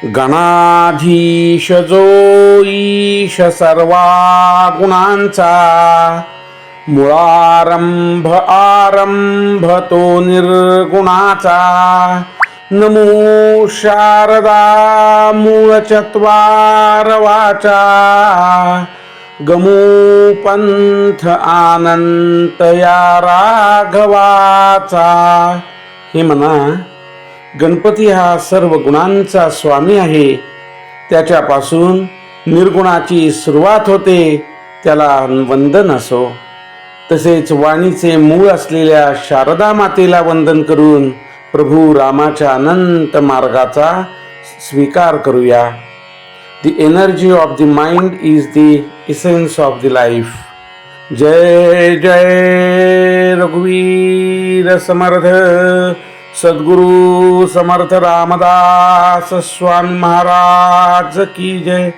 गणाधीश जो ईश सर्वा गुणांचा, मुळारंभ आरंभ तो निर्गुणाचा. नमो शारदा मूळ चत्वार वाचा, गमो पंथ आनंत या राघवाचा. हे म्हणा, गणपती हा सर्व गुणांचा स्वामी आहे. त्याच्यापासून निर्गुणाची सुरुवात होते, त्याला वंदन असो. तसेच वाणीचे मूळ असलेल्या शारदा मातेला वंदन करून प्रभू रामाच्या अनंत मार्गाचा स्वीकार करूया. The energy of the mind is the essence of the life. जय जय रघुवीर समर्थ सद्गुरु समर्थ रामदास स्वामी महाराज की जय.